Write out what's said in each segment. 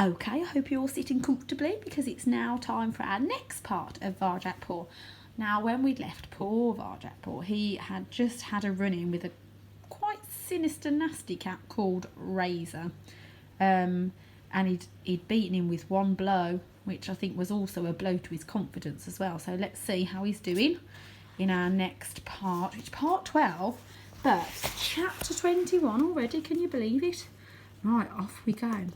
Okay, I hope you're all sitting comfortably because it's now time for our next part of Varjak Paw. Now, when we'd left poor Varjak Paw, he had just had a run-in with a quite sinister, nasty cat called Razor. And he'd beaten him with one blow, which I think was also a blow to his confidence as well. So let's see how he's doing in our next part, which is part 12, but chapter 21 already, can you believe it? Right, off we go.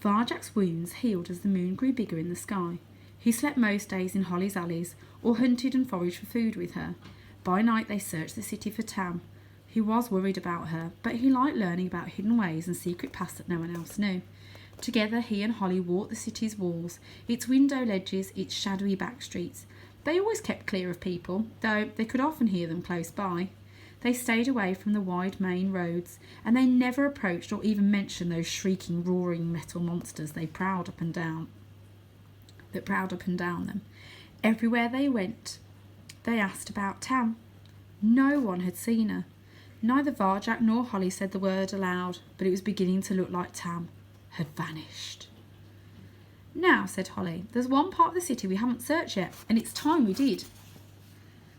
Varjak's wounds healed as the moon grew bigger in the sky. He slept most days in Holly's alleys or hunted and foraged for food with her. By night they searched the city for Tam. He was worried about her, but he liked learning about hidden ways and secret paths that no one else knew. Together he and Holly walked the city's walls, its window ledges, its shadowy back streets. They always kept clear of people, though they could often hear them close by. They stayed away from the wide main roads, and they never approached or even mentioned those shrieking, roaring metal monsters that prowled up and down them. Everywhere they went, they asked about Tam. No one had seen her. Neither Varjak nor Holly said the word aloud, but it was beginning to look like Tam had vanished. Now, said Holly, there's one part of the city we haven't searched yet, and it's time we did.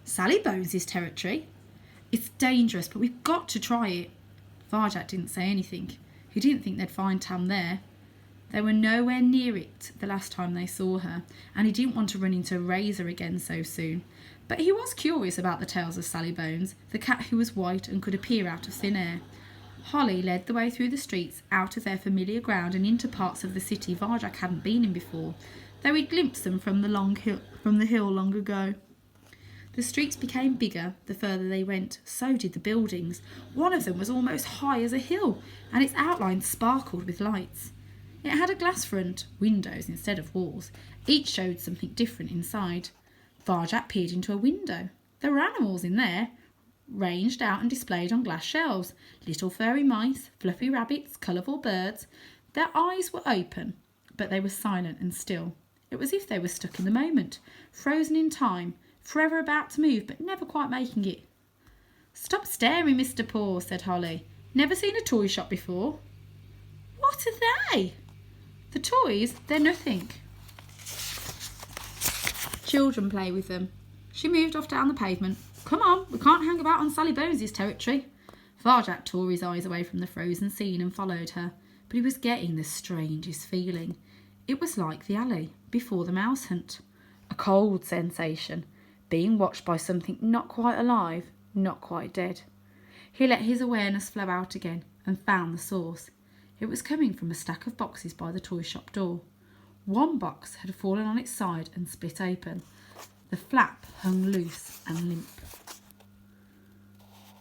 Sally Bones' territory. It's dangerous, but we've got to try it. Varjak didn't say anything. He didn't think they'd find Tam there. They were nowhere near it the last time they saw her, and he didn't want to run into Razor again so soon. But he was curious about the tales of Sally Bones, the cat who was white and could appear out of thin air. Holly led the way through the streets, out of their familiar ground and into parts of the city Varjak hadn't been in before, though he'd glimpsed them from the hill long ago. The streets became bigger the further they went, so did the buildings. One of them was almost high as a hill, and its outlines sparkled with lights. It had a glass front, windows instead of walls. Each showed something different inside. Varjak peered into a window. There were animals in there, ranged out and displayed on glass shelves. Little furry mice, fluffy rabbits, colourful birds. Their eyes were open, but they were silent and still. It was as if they were stuck in the moment, frozen in time, forever about to move, but never quite making it. Stop staring, Mr. Paw, said Holly. Never seen a toy shop before? What are they? The toys? They're nothing. Children play with them. She moved off down the pavement. Come on, we can't hang about on Sally Bones' territory. Varjak tore his eyes away from the frozen scene and followed her, but he was getting the strangest feeling. It was like the alley before the mouse hunt. A cold sensation, being watched by something not quite alive, not quite dead. He let his awareness flow out again and found the source. It was coming from a stack of boxes by the toy shop door. One box had fallen on its side and split open. The flap hung loose and limp.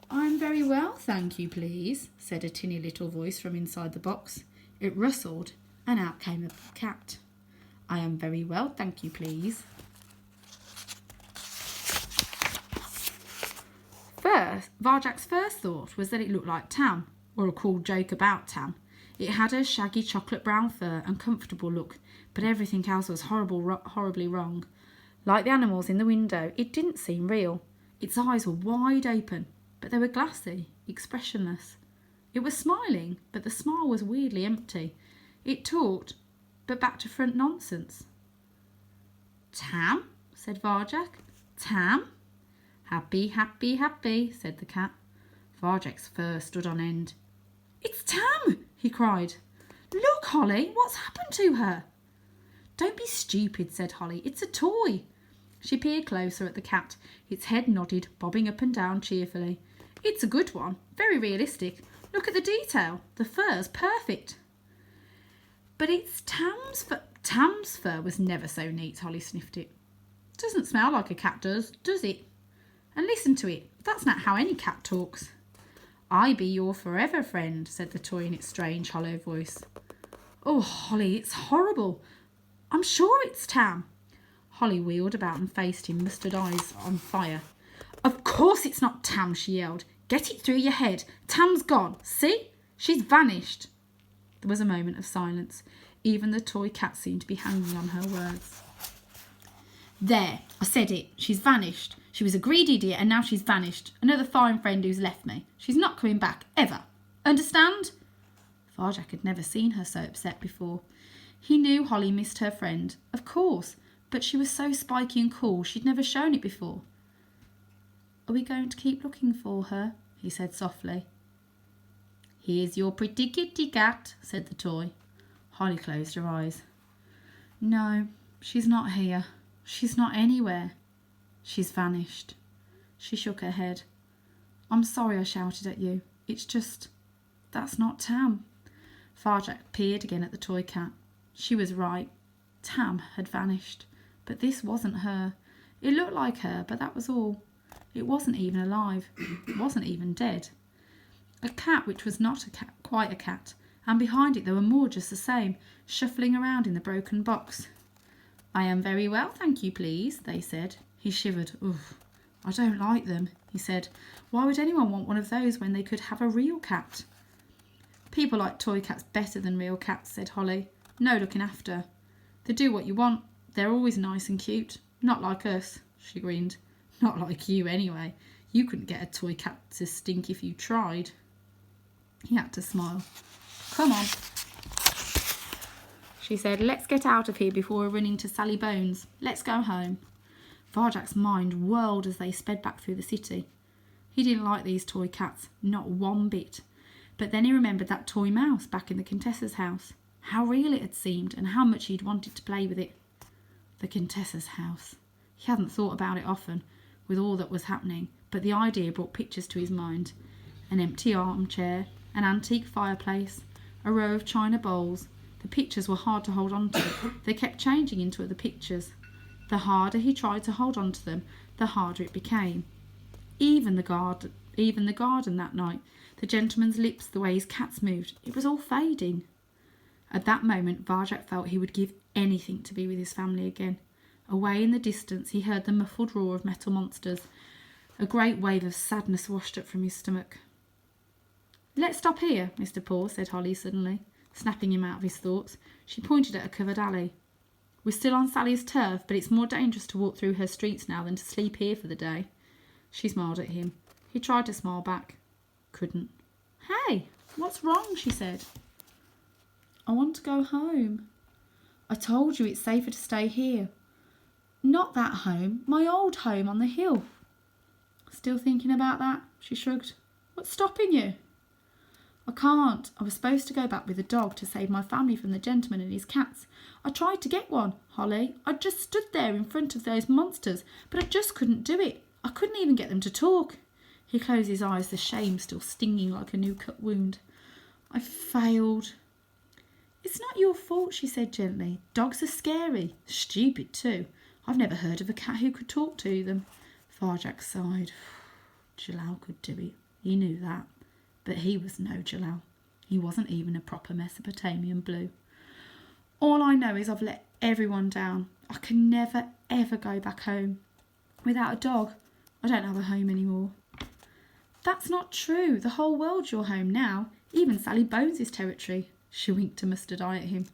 I'm very well, thank you, please, said a tinny little voice from inside the box. It rustled, and out came a cat. I am very well, thank you, please. Varjak's first thought was that it looked like Tam, or a cool joke about Tam. It had a shaggy chocolate brown fur and comfortable look, but everything else was horribly wrong. Like the animals in the window, it didn't seem real. Its eyes were wide open, but they were glassy, expressionless. It was smiling, but the smile was weirdly empty. It talked, but back to front nonsense. Tam, said Varjak. Tam? Happy, happy, happy, said the cat. Varjak's fur stood on end. It's Tam, he cried. Look, Holly, what's happened to her? Don't be stupid, said Holly. It's a toy. She peered closer at the cat. Its head nodded, bobbing up and down cheerfully. It's a good one, very realistic. Look at the detail. The fur's perfect. But it's Tam's fur. Tam's fur was never so neat, Holly sniffed it. Doesn't smell like a cat does it? And listen to it. That's not how any cat talks. I be your forever friend, said the toy in its strange, hollow voice. Oh, Holly, it's horrible. I'm sure it's Tam. Holly wheeled about and faced him, mustard eyes on fire. Of course it's not Tam, she yelled. Get it through your head. Tam's gone. See? She's vanished. There was a moment of silence. Even the toy cat seemed to be hanging on her words. There, I said it. She's vanished. She was a greedy idiot and now she's vanished. Another fine friend who's left me. She's not coming back, ever. Understand? Varjak had never seen her so upset before. He knew Holly missed her friend, of course, but she was so spiky and cool she'd never shown it before. "Are we going to keep looking for her?" he said softly. "Here's your pretty kitty cat," said the toy. Holly closed her eyes. "No, she's not here. She's not anywhere. She's vanished." She shook her head. "I'm sorry I shouted at you. It's just, that's not Tam." Varjak peered again at the toy cat. She was right. Tam had vanished, but this wasn't her. It looked like her, but that was all. It wasn't even alive. It wasn't even dead. A cat which was not a cat, quite a cat, and behind it there were more just the same, shuffling around in the broken box. "I am very well, thank you, please," they said. He shivered. "Oof, I don't like them," he said. "Why would anyone want one of those when they could have a real cat?" "People like toy cats better than real cats," said Holly. "No looking after. They do what you want. They're always nice and cute. Not like us," she grinned. "Not like you, anyway. You couldn't get a toy cat to stink if you tried." He had to smile. "Come on," she said. "Let's get out of here before we run into Sally Bones. Let's go home." Varjak's mind whirled as they sped back through the city. He didn't like these toy cats, not one bit. But then he remembered that toy mouse back in the Contessa's house. How real it had seemed, and how much he'd wanted to play with it. The Contessa's house. He hadn't thought about it often, with all that was happening, but the idea brought pictures to his mind. An empty armchair, an antique fireplace, a row of china bowls. The pictures were hard to hold on to. They kept changing into other pictures. The harder he tried to hold on to them, the harder it became. Even the garden that night, the gentleman's lips, the way his cats moved, it was all fading. At that moment, Varjak felt he would give anything to be with his family again. Away in the distance, he heard the muffled roar of metal monsters. A great wave of sadness washed up from his stomach. "Let's stop here, Mr. Paw," said Holly suddenly, snapping him out of his thoughts. She pointed at a covered alley. "We're still on Sally's turf, but it's more dangerous to walk through her streets now than to sleep here for the day." She smiled at him. He tried to smile back. Couldn't. "Hey, what's wrong?" she said. "I want to go home." "I told you it's safer to stay here." "Not that home, my old home on the hill." "Still thinking about that?" She shrugged. "What's stopping you?" "I can't. I was supposed to go back with a dog to save my family from the gentleman and his cats. I tried to get one, Holly. I just stood there in front of those monsters, but I just couldn't do it. I couldn't even get them to talk." He closed his eyes, the shame still stinging like a new cut wound. "I failed." "It's not your fault," she said gently. "Dogs are scary. Stupid too. I've never heard of a cat who could talk to them." Varjak sighed. Jalal could do it. He knew that. But he was no Jalal. He wasn't even a proper Mesopotamian blue. "All I know is I've let everyone down. I can never, ever go back home. Without a dog, I don't have a home anymore." "That's not true. The whole world's your home now. Even Sally Bones' territory." She winked a mustard eye at him.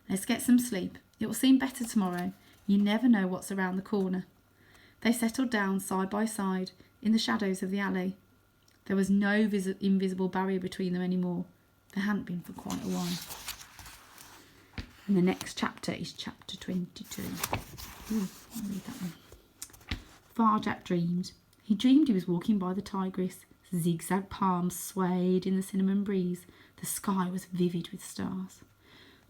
"Let's get some sleep. It will seem better tomorrow. You never know what's around the corner." They settled down side by side in the shadows of the alley. There was no invisible barrier between them anymore. There hadn't been for quite a while. And the next chapter is chapter 22. I'll read that one. Varjak dreamed. He dreamed he was walking by the tigress. Zigzag palms swayed in the cinnamon breeze. The sky was vivid with stars.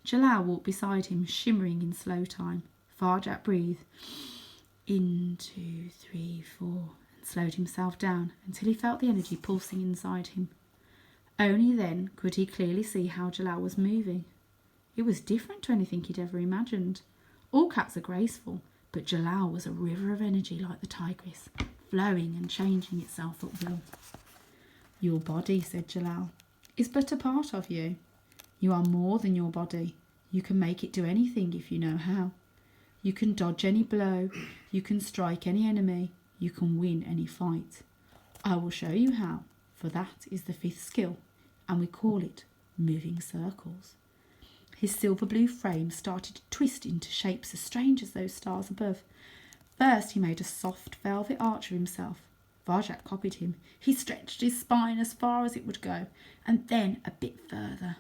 Jalal walked beside him, shimmering in slow time. Varjak breathed 1, 2, 3, 4, and slowed himself down until he felt the energy pulsing inside him. Only then could he clearly see how Jalal was moving. It was different to anything he'd ever imagined. All cats are graceful, but Jalal was a river of energy like the tigress, flowing and changing itself at will. "Your body," said Jalal, "is but a part of you. You are more than your body. You can make it do anything if you know how. You can dodge any blow. You can strike any enemy. You can win any fight. I will show you how, for that is the 5th skill, and we call it moving circles." His silver blue frame started to twist into shapes as strange as those stars above. First he made a soft velvet arch of himself. Varjak copied him. He stretched his spine as far as it would go, and then a bit further.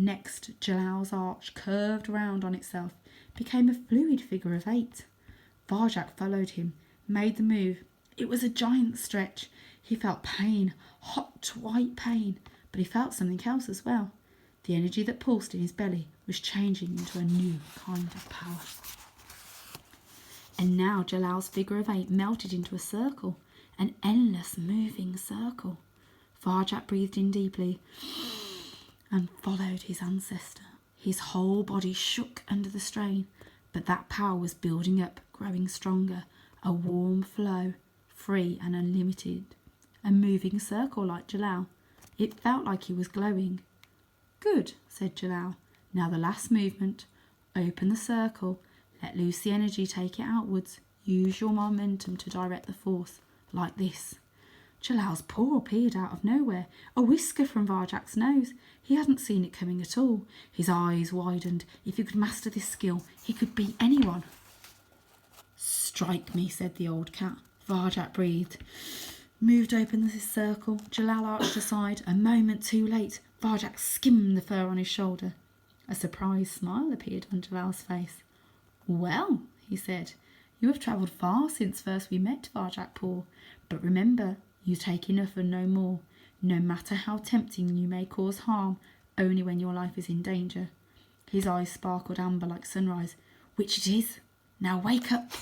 Next, Jalal's arch curved round on itself, became a fluid figure of 8. Varjak followed him, made the move. It was a giant stretch. He felt pain, hot white pain, but he felt something else as well. The energy that pulsed in his belly was changing into a new kind of power. And now Jalal's figure of 8 melted into a circle, an endless moving circle. Varjak breathed in deeply and followed his ancestor. His whole body shook under the strain, but that power was building up, growing stronger, a warm flow, free and unlimited. A moving circle like Jalal. It felt like he was glowing. Good, said Jalal. Now the last movement. Open the circle. Let loose the energy, take it outwards. Use your momentum to direct the force, like this. Jalal's paw appeared out of nowhere, a whisker from Varjak's nose. He hadn't seen it coming at all. His eyes widened. If he could master this skill, he could beat anyone. Strike me, said the old cat. Varjak breathed. Moved open this circle. Jalal arched aside. A moment too late, Varjak skimmed the fur on his shoulder. A surprised smile appeared on Jalal's face. Well, he said, you have travelled far since first we met, Varjak Paw. But remember, you take enough and no more. No matter how tempting you may cause harm, only when your life is in danger. His eyes sparkled amber like sunrise. Which it is. Now wake up.